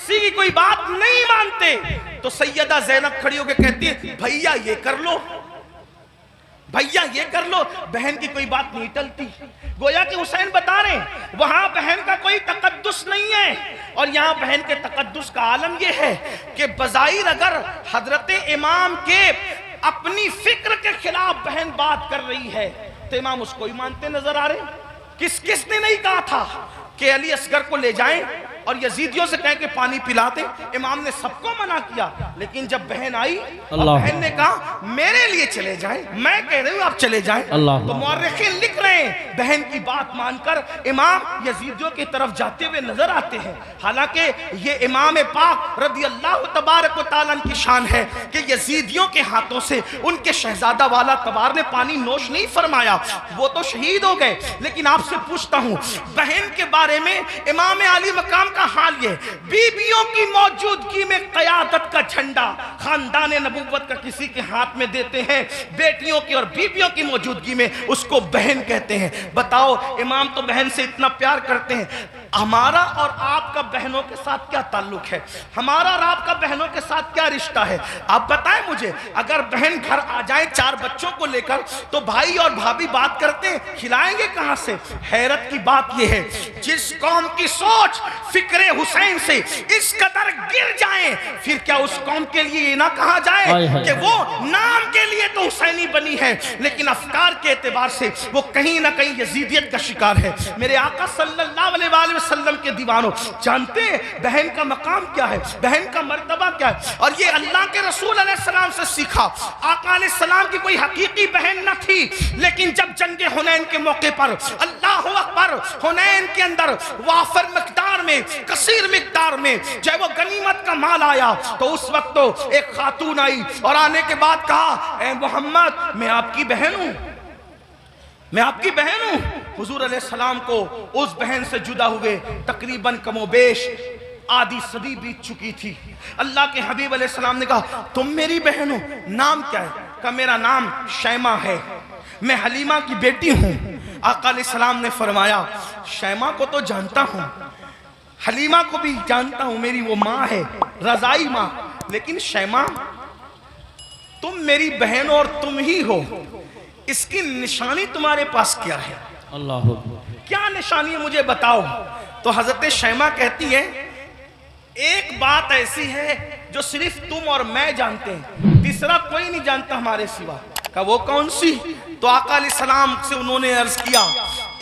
किसी की कोई बात नहीं मानते तो सैयदा ज़ैनब खड़ी होकर कहती है भैया ये कर लो, भैया ये कर लो। बहन की कोई बात नहीं टलती। गोया कि हुसैन बता रहे हैं वहां बहन का कोई तकद्दुस नहीं है, और यहाँ बहन के तकद्दुस का आलम यह है कि बज़ाहिर अगर हजरत इमाम के अपनी फिक्र के खिलाफ बहन बात कर रही है तो इमाम उसको ही मानते नजर आ रहे। किसने नहीं कहा था कि अली असगर को ले जाएं और यजीदियों से कह के पानी पिलाते? इमाम ने सबको मना किया, लेकिन जब बहन आई और बहन ने कहा मेरे लिए चले जाएं, मैं कह रही हूं आप चले जाएं, तो मुअर्रिखीन लिख रहे हैं बहन की बात मानकर इमाम यजीदियों की तरफ जाते हुए नजर आते हैं। हालांकि ये इमाम पाक रज़ी अल्लाह तबारक व तआला की शान है कि यजीदियों के हाथों से उनके शहजादा वाला तबार ने पानी नोश नहीं फरमाया, वो तो शहीद हो गए। लेकिन आपसे पूछता हूं बहन के बारे में इमाम आली मकाम का हाल ये, बीबियों की मौजूदगी में क़यादत का झंडा खानदान नबूवत का किसी के हाथ में देते हैं, बेटियों की और बीबियों की मौजूदगी में उसको बहन कहते हैं। बताओ इमाम तो बहन से इतना प्यार करते हैं। हमारा और आपका बहनों के साथ क्या ताल्लुक है? हमारा और आपका बहनों के साथ क्या रिश्ता है? आप बताएं मुझे। अगर बहन घर आ जाए 4 बच्चों को लेकर तो भाई और भाभी बात करते हैं, खिलाएंगे कहां से? हैरत की बात यह है जिस कौम की सोच फिक्रे हुसैन से इस कदर गिर जाए, फिर क्या उस कौम के लिए ये ना कहा जाए कि वो नाम के लिए तो हुसैनी बनी है लेकिन अफकार के एतबार से वो कहीं ना कहीं यजीदियत का शिकार है। मेरे आका सल्लल्लाहु अलैहि वसल्लम के दीवानों, जानते हैं बहन का मकाम क्या है, बहन का मर्तबा क्या है? और ये अल्लाह के रसूल अलैहिस्सलाम से सीखा। आका अलैहिस्सलाम की कोई हकीकी बहन न थी, लेकिन जब जंगे हुनैन के मौके पर अल्लाहु अकबर, हुनैन के अंदर वाफर मिकदार में, कसीर मिकदार में जब वो गनीमत का माल आया तो उस वक्त तो एक खातून आई और आने के बाद कहा ए मोहम्मद मैं आपकी बहन हूं, मैं आपकी बहन हूं। हुजूर अलैहिस्सलाम को उस बहन से जुदा हुए तकरीबन कमोबेश आधी सदी बीत चुकी थी। अल्लाह के हबीब अलैहिस्सलाम ने कहा तुम मेरी बहन हो, नाम क्या है? कहा मेरा नाम शैमा है, मैं हलीमा की बेटी हूं। आका अलैहिस्सलाम ने फरमाया शैमा को तो जानता हूं, हलीमा को भी जानता हूं, मेरी वो माँ है, रजाई माँ, लेकिन शैमा तुम मेरी बहन और तुम ही हो, इसकी निशानी तुम्हारे पास क्या है? अल्लाह क्या निशानी है मुझे बताओ। तो हजरत शैमा कहती है एक बात ऐसी है जो सिर्फ तुम और मैं जानते हैं, तीसरा कोई नहीं जानता हमारे सिवा। का वो कौन सी? तो आका अलैहिस्सलाम से उन्होंने अर्ज किया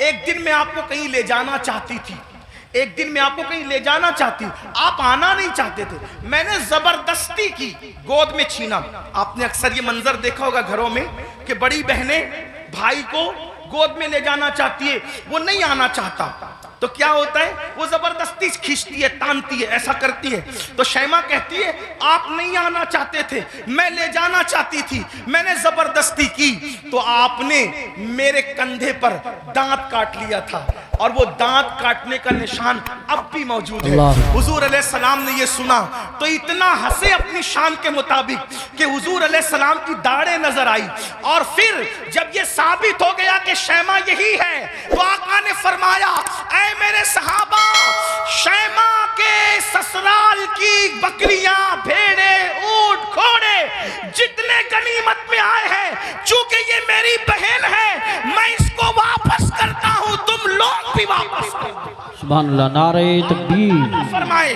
एक दिन मैं आपको कहीं ले जाना चाहती थी, एक दिन मैं आपको कहीं ले जाना चाहती, आप आना नहीं चाहते थे, मैंने जबरदस्ती की, गोद में छीना। आपने अक्सर ये मंजर देखा होगा घरों में कि बड़ी बहनें भाई को गोद में ले जाना चाहती है, वो नहीं आना चाहता, तो क्या होता है वो जबरदस्ती खींचती है, तानती है, ऐसा करती है। तो शैमा कहती है आप नहीं आना चाहते थे, मैं ले जाना चाहती थी, मैंने जबरदस्ती की तो आपने मेरे कंधे पर दांत काट लिया था और वो दांत काटने का निशान अब भी मौजूद है। हुजूर अलैहिस्सलाम ने ये सुना तो इतना हंसे अपनी शान के मुताबिक कि हुजूर अलैहिस्सलाम की दाढ़ें नजर आई, और फिर जब ये साबित हो गया कि शैमा यही है तो आका ने फरमाया ऐ मेरे सहाबा, शैमा के ससुराल की बकरियां, भेड़े, ऊंट, घोड़े जितने गनीमत में आए हैं, चूंकि ये मेरी बहन है मैं इसको वापस करता हूं, तुम लोग भी वापस करो। सुभान अल्लाह, नारे तकबीर। फरमाए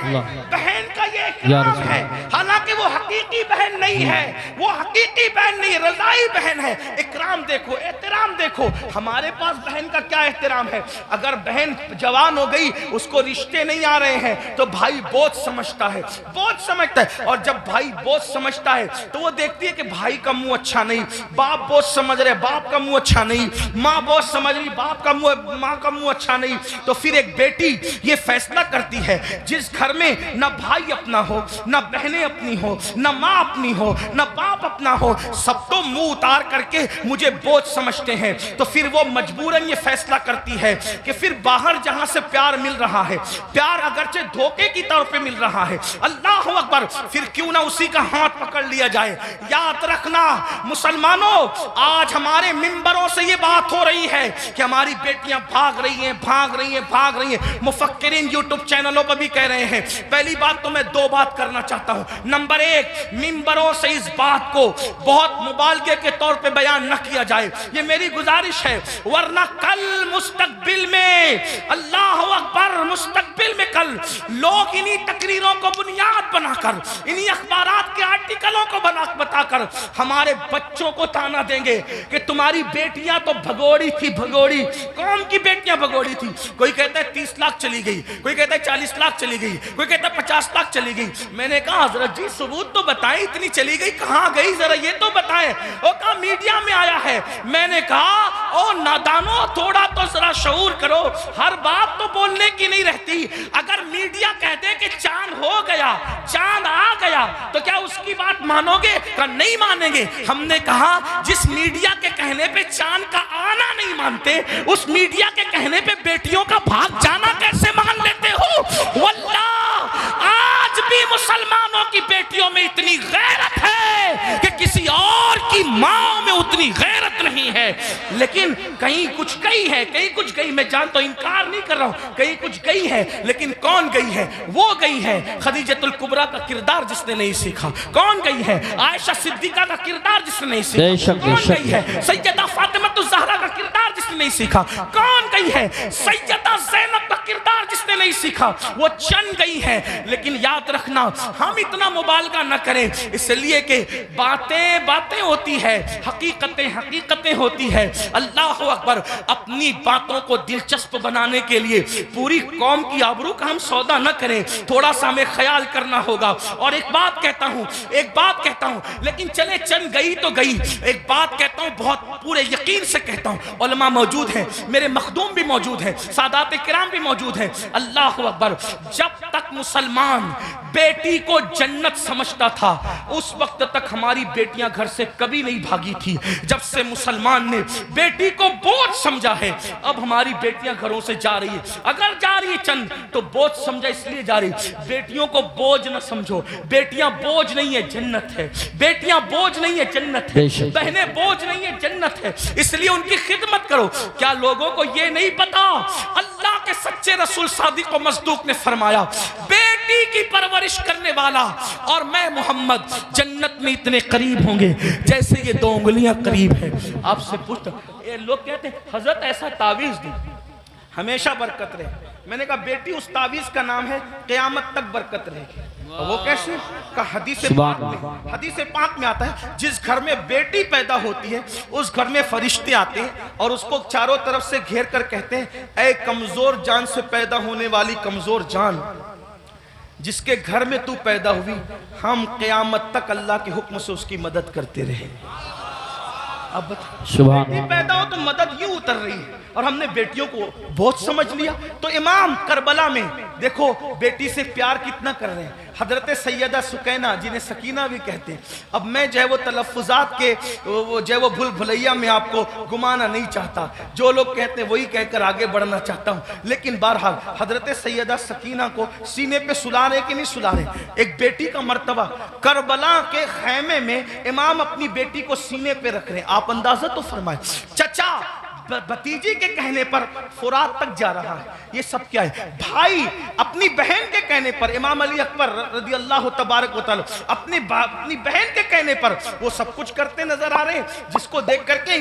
बहन का ये इकराम है, हालांकि वो हकीकी बहन नहीं है, वो हकीकी बहन नहीं, रज़ाई बहन है। इकराम देखो, एहतराम देखो, हमारे पास बहन का क्या एहतराम है। अगर बहन जवान हो गई, उसको रिश्ते नहीं आ रहे हैं तो भाई बोझ समझता है, बोझ समझता है, और जब भाई बोझ समझता है तो वो देखती है कि भाई का मुंह अच्छा नहीं, बाप बोझ समझ रहे, बाप का मुंह अच्छा नहीं, माँ बोझ समझ रही, बाप का मुंह, माँ का मुंह अच्छा नहीं, तो फिर एक बेटी ये फैसला करती है जिस घर में ना भाई अपना हो, ना बहनें अपनी हो, न माँ अपनी हो, न बाप अपना हो, सब तो मुंह उतार करके मुझे बोझ समझते हैं। तो फिर वो मजबूरन ये फैसला करती है कि फिर बाहर जहां से प्यार मिल रहा है, प्यार अगरचे धोखे की तौर पे मिल रहा है, अल्लाह अकबर, फिर क्यों ना उसी का हाथ पकड़ लिया जाए। याद रखना मुसलमानों, आज हमारे मिंबरों से ये बात हो रही है कि हमारी बेटियां भाग रही हैं, भाग रही हैं, भाग रही हैं। मुफक्किरीन यूट्यूब चैनलों पर भी कह रहे हैं। पहली बात तो मैं दो बात करना चाहता हूं। नंबर एक, मिंबरों से इस बात को बहुत मुबालगे के तौर पे बयान न किया जाए, ये मेरी गुजारिश है, वरना कल मुस्तकबिल में, अल्लाह अकबर, मुस्तकबिल में कल लोग इन्हीं तकरीरों को बुनियाद बनाकर, इन्हीं अखबारात के आर्टिकलों को बताकर हमारे बच्चों को ताना देंगे कि तुम्हारी बेटियां तो भगोड़ी थी, भगोड़ी। कौन की बेटियां भगोड़ी थी? कोई कहता है 30 लाख चली गई, कोई कहता है 40 लाख चली गई, कोई कहता है 50 लाख चली गई। मैंने कहा हजरत जी सबूत तो बताएं, इतनी चली गई कहां गई, जरा ये तो बताएं। वो कहा मीडिया में आया है। मैंने कहा ओ नादानो, थोड़ा तो जरा शऊर करो, हर बात तो बोलने की नहीं रहती। अगर मीडिया कह दे कि चांद हो गया, चांद आ गया, तो क्या उसकी बात मानोगे? का नहीं मानेंगे। हमने कहा जिस मीडिया के कहने पे चांद का आना नहीं मानते, उस मीडिया के कहने पे बेटियों का भाग जाना कैसे मान लेते हो? वल्लाह आज भी मुसलमानों की बेटियों में इतनी गैरत है कि किसी और की मां में उतनी गैरत नहीं है। लेकिन कहीं कुछ गई है, कहीं कुछ गई, मैं जानता हूं, इनकार नहीं कर रहा हूं, कहीं कुछ गई है। लेकिन कौन गई है? वो गई है खदीजतुल कुबरा का किरदार जिसने नहीं सीखा। कौन गई है? आयशा सिद्दीका का किरदार जिसने नहीं सीखा। कौन गई है? सैयदा फातिमातुज़ ज़हरा का किरदार जिसने नहीं सीखा। कौन गई है? सैयदा ज़ैनब का किरदार जिसने नहीं सीखा। वो चंद गई है। लेकिन याद रखना, हम इतना मुबालगा न करें, इसलिए कि बातें बातें होती है, हकीकतें हकीकतें होती है। अल्लाह अकबर, अपनी बातों को दिलचस्प बनाने के लिए पूरी कौम की आबरू का हम सौदा न करें, थोड़ा सा हमें ख्याल करना होगा। और एक बात कहता हूं, लेकिन चले चंद गई तो गई, एक बात कहता हूं, बहुत पूरे यकीन से कहता हूं, उलमा मौजूद हैं, मेरे मखदूम भी मौजूद हैं, सादात किराम भी मौजूद हैं। अल्लाह अकबर, जब तक मुसलमान बेटी को जन्नत समझता था, उस वक्त तक हमारी बेटियां घर से कभी नहीं भागी थी। जब से मुसलमान ने बेटी को बोझ समझा है, अब हमारी बेटियां घरों से जा रही है। अगर जा रही है चंद तो बोझ समझा इसलिए जा रही। बेटियों को बोझ न समझो, बेटियां बोझ नहीं है, जन्नत है। बेटियां बोझ नहीं है, जन्नत है। बहनें बोझ नहीं है, जन्नत है। इसलिए उनकी खिदमत करो। क्या लोगों को यह नहीं पता, अल्लाह के सच्चे रसूल सादिक व मसदूक ने फरमाया, बेटी की परवरिश करने वाला और मैं मोहम्मद जन्नत में इतने करीब होंगे जैसे ये 2 उंगलियां करीब है। आपसे पूछता, ये लोग कहते हैं हजरत ऐसा तावीज दी हमेशा बरकत रहे। मैंने कहा बेटी उस तावीज का नाम है क़यामत तक बरकत रहेगी। वो कैसे? का हदीस पाक में आता है, जिस घर में बेटी पैदा होती है उस घर में फरिश्ते आते हैं और उसको चारों तरफ से घेर कर कहते हैं, ऐ कमजोर जान से पैदा होने वाली कमजोर जान, जिसके घर में तू पैदा हुई, हम क़यामत तक अल्लाह के हुक्म से उसकी मदद करते रहे। अब बेटी पैदा हो तो मदद यूं उतर रही है, और हमने बेटियों को बहुत समझ लिया। तो इमाम करबला में देखो बेटी से प्यार कितना कर रहे हैं। हजरत सैयदा सुकैना, जिन्हें सकीना भी कहते हैं। अब मैं जो है वो तलफ़ुज़ात के जो है वो भूल भुलैया में आपको घुमाना नहीं चाहता, जो लोग कहते हैं वही कहकर आगे बढ़ना चाहता हूँ। लेकिन बहरहाल हजरत सैयदा सकीना को सीने पे सुला रहे कि नहीं सुला रहे? एक बेटी का मर्तबा, करबला के खैमे में इमाम अपनी बेटी को सीने पे रख रहे हैं। आप अंदाजा तो फरमाए, चचा भतीजी के कहने पर फुरात तक जा रहा है, ये सब क्या है? भाई अपनी बहन के कहने पर, इमाम अली अकबर रज़ी अल्लाह तबारक व तआला अपनी बहन के कहने पर वो सब कुछ करते नजर आ रहे हैं, जिसको देख करके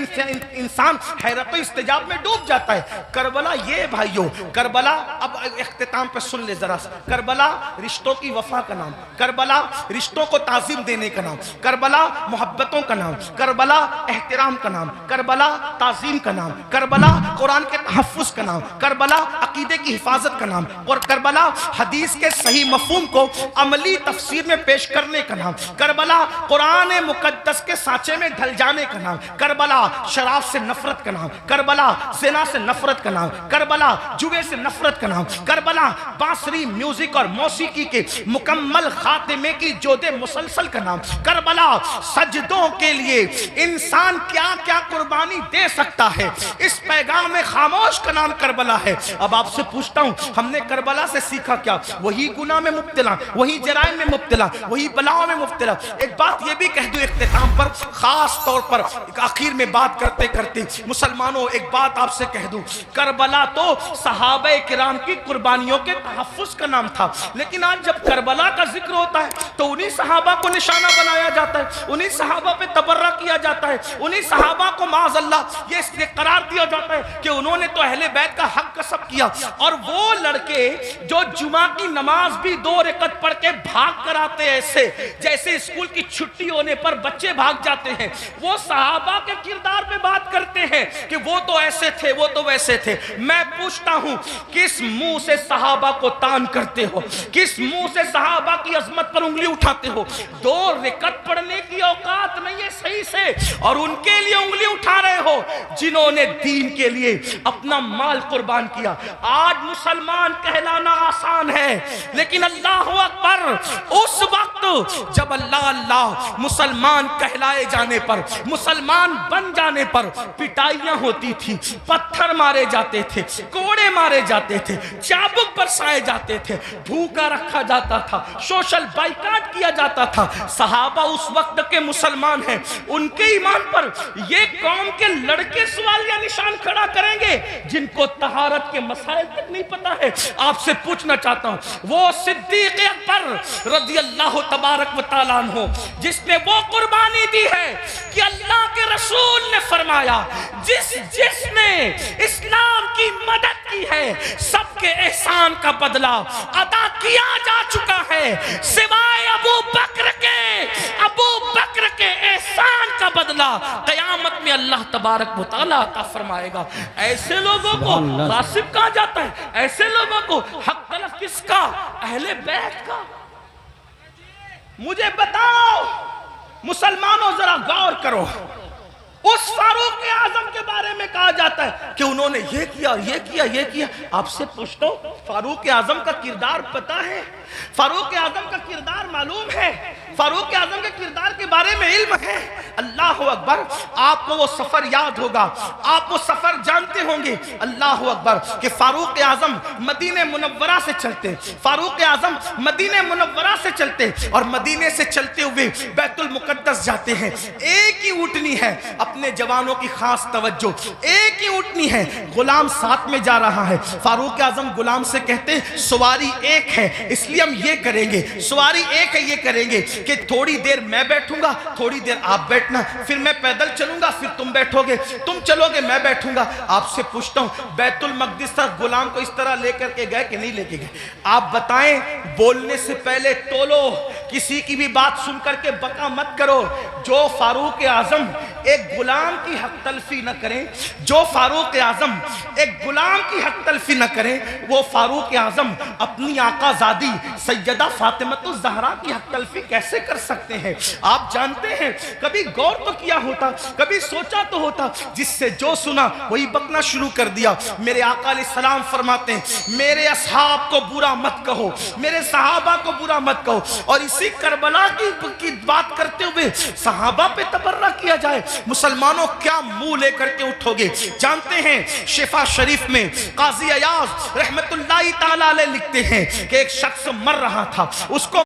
इंसान हैरत इस्तिजाब में डूब जाता है। करबला ये भाइयों, करबला अब इख्तिताम पे सुन ले जरा सा, करबला रिश्तों की वफा का नाम, करबला रिश्तों को ताज़ीम देने का नाम, करबला मोहब्बतों का नाम, करबला एहतराम का नाम, करबला ताज़ीम का नाम, करबला कुरान के तहफ़्फ़ुज़ का नाम, करबला अकीदे की हिफाजत का नाम, और करबला हदीस के सही मफ़हूम को अमली तफसीर में पेश करने का नाम, करबला कुरान मुक़द्दस के सांचे में ढल जाने का नाम, करबला शराब से नफरत का नाम, करबला ज़िना से नफरत का नाम, करबला जुए से नफरत का नाम, करबला बांसुरी म्यूजिक और मौसीकी के मुकम्मल खातिमे की जोदे मुसलसल का नाम, करबला सजदों के लिए इंसान क्या क्या कुर्बानी दे सकता है, इस पैगाम में खामोश का नाम करबला है। अब आपसे पूछता हूं, हमने करबला से सीखा क्या? वही गुनाह में मुब्तला, वही जराइम में मुब्तला, वही बलाओं में मुब्तला। एक बात ये भी कह दूं इख्तिताम पर, खास तौर पर आखिर में बात करते करते मुसलमानों, एक बात आपसे कह दूं, करबला तो सहाबे किराम की कुर्बानियों के तहफ़्फ़ुज़ का नाम था, लेकिन आज जब करबला का जिक्र होता है तो उन्हीं सहाबा को निशाना बनाया जाता है, उन्हीं सहाबा पे तबर्रा किया जाता है, उन्हीं सहाबा को माज़अल्लाह ये इसलिए करार दिया जाता है कि उन्होंने तो अहले बैत का हक कसब किया। और वो लड़के जो जुमा की नमाज भी 2 रकत पढ़ के भाग कर आते हैं, ऐसे जैसे स्कूल की छुट्टी होने पर बच्चे भाग जाते हैं, वो सहाबा के किरदार पे बात करते हैं कि वो तो ऐसे थे, वो तो वैसे थे। मैं पूछता हूं, किस मुंह से सहाबा को तान करते हो? किस मुंह से सहाबा की अजमत पर उंगली उठाते हो? 2 रकत पढ़ने की औकात नहीं है सही से, और उनके लिए उंगली उठा रहे हो जिन्होंने दीन के लिए अपना माल कुर्बान किया। आज मुसलमान कहलाना आसान है, लेकिन अल्लाह अकबर, उस वक्त जब अल्लाह अल्लाह मुसलमान कहलाए जाने पर, मुसलमान बन जाने पर पिटाइयां होती थी, पत्थर मारे जाते थे, कोड़े मारे जाते थे, चाबुक बरसाए जाते थे, भूखा रखा जाता था, सोशल बाइकाट किया जाता था। सहाबा उस वक्त के मुसलमान हैं, उनके ईमान पर ये कौम के लड़के सवाल या निशान खड़ा करेंगे जिनको तहारत के मसाइल तक नहीं पता है। आपसे पूछना चाहता हूं, वो सिद्दीक़ अकबर रज़ियल्लाहु तबारक व तआला अन्हु जिसने वो कुर्बानी दी है कि अल्लाह के रसूल ने फरमाया, जिसने इस्लाम की मदद की है सबके एहसान का बदला अदा किया जा चुका है, सिवाय अबू बकर के एहसान का बदला क़यामत में अल्लाह तबारक व तआला अता फरमाएगा। ऐसे लोगों को गासिब कहा जाता है, ऐसे लोगों को हक तलफ किसका? अहले बैत का। मुझे बताओ मुसलमानों, जरा गौर करो, उस फारूक आजम के बारे में कहा जाता है कि उन्होंने ये किया, ये किया, ये किया। आपसे पूछता हूं, फारूक आजम का किरदार पता है? फारूक आजम का किरदार मालूम है? फारूक आजम के किरदार के बारे में इल्म है? अल्लाह अकबर, आपको वो सफर याद होगा, आप वो सफर जानते होंगे। अल्लाह अकबर कि फारूक आजम मदीने मुनव्वरा से चलते, फारूक आजम मदीने मुनव्वरा से चलते और मदीने से चलते हुए बैतुल मुकद्दस जाते हैं। एक ही ऊँटनी है, अपने जवानों की खास तवज्जो, एक ही ऊँटनी है, गुलाम साथ में जा रहा है। फारूक आजम गुलाम से कहते, सवारी एक है इसलिए हम ये करेंगे, सवारी एक है ये करेंगे कि थोड़ी देर मैं बैठूंगा, थोड़ी देर आप बैठना, फिर मैं पैदल चलूंगा, फिर तुम बैठोगे, तुम चलोगे, मैं बैठूंगा। आपसे पूछता हूं, बैतुल मक़दिस तक गुलाम को इस तरह लेकर के गए कि नहीं लेके गए? आप बताएं, बोलने से पहले तोलो, किसी की भी बात सुन करके बका मत करो। जो फारूक आजम एक गुलाम की हक तलफी न करें, जो फारूक आजम एक गुलाम की हक तलफी न करें, वो फारूक आजम अपनी आकाज़ादी सैयदा फातिमतुज़ ज़हरा की हक तलफी कैसे कर सकते हैं? आप जानते हैं, कभी गौर तो किया होता, कभी सोचा तो होता, जिससे जो सुना वही बकना शुरू कर दिया। मेरे आका अलैहिस्सलाम फरमाते हैं, मेरे असहाब को बुरा मत कहो, मेरे सहाबा को बुरा मत कहो। और इसी करबला की बात करते हुए सहाबा पे तबर्रा किया जाए, मुसलमानों क्या मुंह लेकर के उठोगे? जानते हैं, शिफा शरीफ में काजी अयाज रहमतुल्लाहि ताला अलैह लिखते हैं कि एक शख्स मर रहा था, उसको